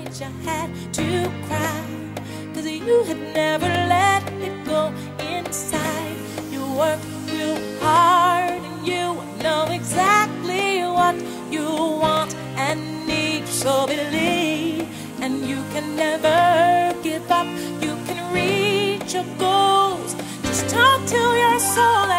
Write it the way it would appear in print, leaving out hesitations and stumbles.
night you had to cry, 'cause you had never let it go inside. You work real hard and you know exactly what you want and need, so believe, and you can never give up. You can reach your goals. Just talk to your soul